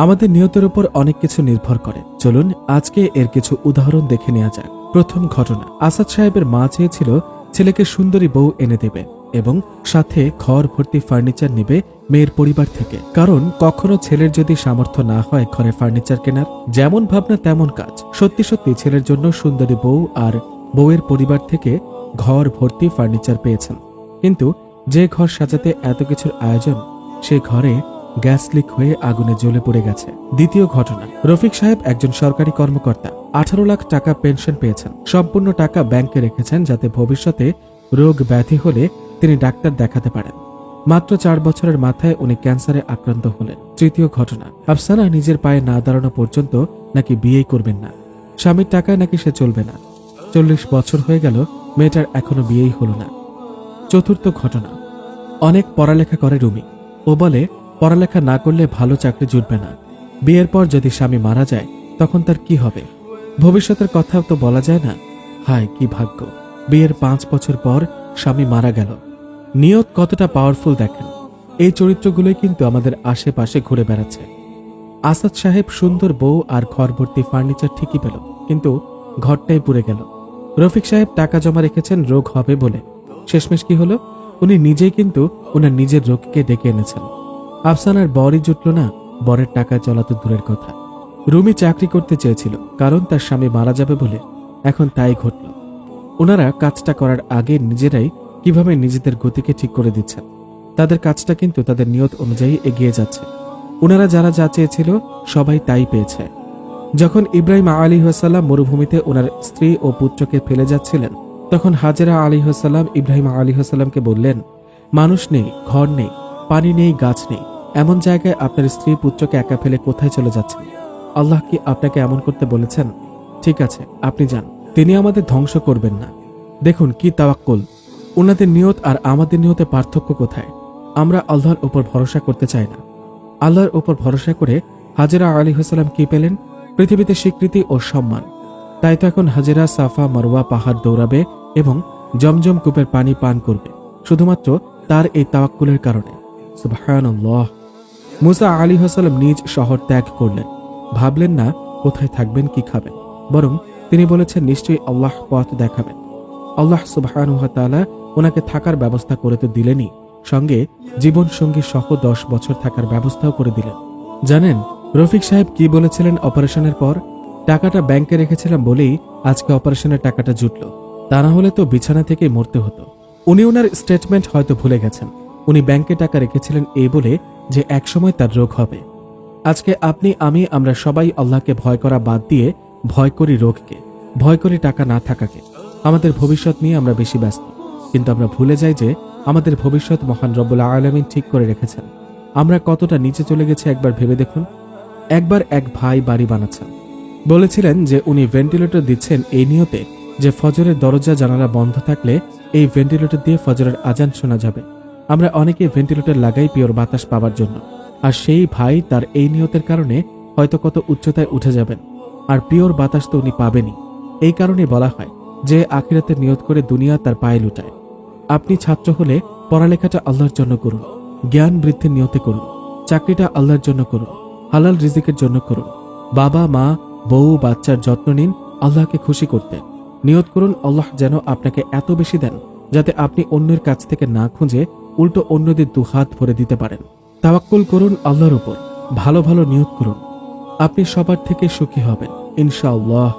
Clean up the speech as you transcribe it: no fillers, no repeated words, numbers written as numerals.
আমাদের নিয়তের উপর অনেক কিছু নির্ভর করে। চলুন আজকে এর কিছু উদাহরণ দেখে নেওয়া যাক। প্রথম ঘটনা, আসাদ সাহেবের মা চেয়েছিল ছেলেকে সুন্দরী বউ এনে দেবে এবং সাথে ঘর ভর্তি ফার্নিচার নেবে মেয়ের পরিবার থেকে। কারণ কখনো ছেলের যদি সামর্থ্য না হয় ঘরে ফার্নিচার কেনার, যেমন ভাবনা তেমন কাজ। সত্যি সত্যি ছেলের জন্য সুন্দরী বউ আর বউয়ের পরিবার থেকে ঘর ভর্তি ফার্নিচার পেয়েছেন। কিন্তু যে ঘর সাজাতে এত কিছুর আয়োজন, সে ঘরে গ্যাস লিক হয়ে আগুনে জ্বলে পড়ে গেছে। দ্বিতীয় ঘটনা, রফিক সাহেব একজন সরকারি কর্মকর্তা। 18 লাখ টাকা পেনশন পেয়েছেন। সম্পূর্ণ টাকা ব্যাংকে রেখেছেন যাতে ভবিষ্যতে রোগ ব্যাধি হলে তিনি ডাক্তার দেখাতে পারেন। মাত্র 4 বছরের মাথায় উনি ক্যান্সারে আক্রান্ত হলেন। তৃতীয় ঘটনা, আফসানা নিজের পায়ে না দাঁড়ানো পর্যন্ত নাকি বিয়েই করবেন না। স্বামীর টাকায় নাকি সে চলবে না। 40 বছর হয়ে গেল, মেয়েটার এখনো বিয়েই হলো না। চতুর্থ ঘটনা, অনেক পড়ালেখা করে রুমি। ও বলে পড়ালেখা না করলে ভালো চাকরি জুটবে না। বিয়ের পর যদি স্বামী মারা যায় তখন তার কি হবে? ভবিষ্যতের কথাও তো বলা যায় না। হায় কি ভাগ্য, বিয়ের 5 বছর পর স্বামী মারা গেল। নিয়ত কতটা পাওয়ারফুল দেখেন। এই চরিত্রগুলোই কিন্তু আমাদের আশেপাশে ঘুরে বেড়াচ্ছে। আসাদ সাহেব সুন্দর বউ আর ঘর ভর্তি ফার্নিচার ঠিকই পেল, কিন্তু ঘরটাই পুড়ে গেল। রফিক সাহেব টাকা জমা রেখেছেন রোগ হবে বলে। শেষমেশ কি হলো? উনি নিজেই কিন্তু ওনার নিজের রোগকে ডেকে এনেছেন। আফসানার বরই জুটল না, বরের টাকা চলা তো দূরের কথা। রুমি চাকরি করতে চেয়েছিল কারণ তার স্বামী মারা যাবে বলে, এখন তাই ঘটল। ওনারা কাজটা করার আগে নিজেরাই কিভাবে নিজেদের গতিকে ঠিক করে দিচ্ছেন। তাদের কাজটা কিন্তু তাদের নিয়ত অনুযায়ী এগিয়ে যাচ্ছে। ওনারা যারা যা চেয়েছিল সবাই তাই পেয়েছে। যখন ইব্রাহিম আলাইহিসসালাম মরুভূমিতে ওনার স্ত্রী ও পুত্রকে ফেলে যাচ্ছিলেন, তখন হাজেরা আলাইহিসসালাম ইব্রাহিম আলাইহিসসালামকে বললেন, মানুষ নেই, ঘর নেই, পানি নেই, গাছ নেই, এমন জায়গায় আপনার স্ত্রী পুত্রকে একা ফেলে কোথায় চলে যাচ্ছেন? আল্লাহ কি আপনাকে এমন করতে বলেছেন? ঠিক আছে, আপনি যান, তিনি আমাদের ধ্বংস করবেন না। দেখুন কি তাওয়াক্কুল। ওনাদের নিয়ত আর আমাদের নিয়তে পার্থক্য কোথায়? আমরা আল্লাহর উপর ভরসা করতে চাই না। আল্লাহর উপর ভরসা করে হাজেরা আলাইহিসসালাম কি পেলেন? পৃথিবীতে স্বীকৃতি ও সম্মান। তাই তো এখন হাজেরা সাফা মারওয়া পাহাড় দৌড়াবে এবং জমজম কূপের পানি পান করবে, শুধুমাত্র তার এই তাওয়াক্কুলের কারণে। সুবহানাল্লাহ। মুসা আলাইহিসসালাম নিজ শহর ত্যাগ করলেন। ভাবলেন না কোথায় থাকবেন, কি খাবেন, বরং তিনি বলেছেন নিশ্চয়ই আল্লাহ পথ দেখাবেন। আল্লাহ সুবহানাহু ওয়া তাআলা ওনাকে থাকার ব্যবস্থা করে তো দিলেনই, সঙ্গে জীবন সঙ্গী সহ 10 বছর থাকার ব্যবস্থাও করে দিলেন। জানেন রফিক সাহেব কি বলেছিলেন অপারেশনের পর? টাকাটা ব্যাংকে রেখেছিলাম বলেই আজকে অপারেশনের টাকাটা জুটল, তা না হলে তো বিছানা থেকেই মরতে হতো। উনি ওনার স্টেটমেন্ট হয়তো ভুলে গেছেন। উনি ব্যাংকে টাকা রেখেছিলেন এই বলে যে একসময় তার রোগ হবে। আজকে আপনি আমি আমরা সবাই আল্লাহকে ভয় করা বাদ দিয়ে ভয় করি রোগকে, ভয় করি টাকা না থাকাকে। আমাদের ভবিষ্যৎ নিয়ে আমরা বেশি ব্যস্ত, কিন্তু আমরা ভুলে যাই যে আমাদের ভবিষ্যৎ মহান রব্বুল আলামিন ঠিক করে রেখেছেন। আমরা কতটা নিচে চলে গেছে একবার ভেবে দেখুন। একবার এক ভাই বাড়ি বানাচ্ছেন, বলেছিলেন যে উনি ভেন্টিলেটর দিচ্ছেন এই নিয়তে যে ফজরের দরজা জানালা বন্ধ থাকলে এই ভেন্টিলেটর দিয়ে ফজরের আজান শোনা যাবে। আমরা অনেকে ভেন্টিলেটর লাগাই পিওর বাতাস পাওয়ার জন্য, আর সেই ভাই তার এই নিয়তের কারণে হয়তো কত উচ্চতায় উঠে যাবেন, আর পিওর বাতাস তো উনি পাবেনই। এই কারণে বলা হয় যে আখিরাতের নিয়ত করে দুনিয়া তার পায়ে লুটায়। আপনি ছাত্র হলে পড়ালেখাটা আল্লাহর জন্য করুন, জ্ঞান বৃদ্ধির নিয়তে করুন, চাকরিটা আল্লাহর জন্য করুন, হালাল রিজিকের জন্য করুন। বাবা মা বউ বাচ্চার যত্ন নিন আল্লাহকে খুশি করতে। নিয়ত করুন আল্লাহ যেন আপনাকে এত বেশি দেন যাতে আপনি অন্যের কাছ থেকে না খুঁজে উল্টো অন্যদের দুহাত ভরে দিতে পারেন। তাওয়াক্কুল করুন আল্লাহর উপর, ভালো ভালো নিয়ত করুন, আপনি সবার থেকে সুখী হবেন ইনশাআল্লাহ।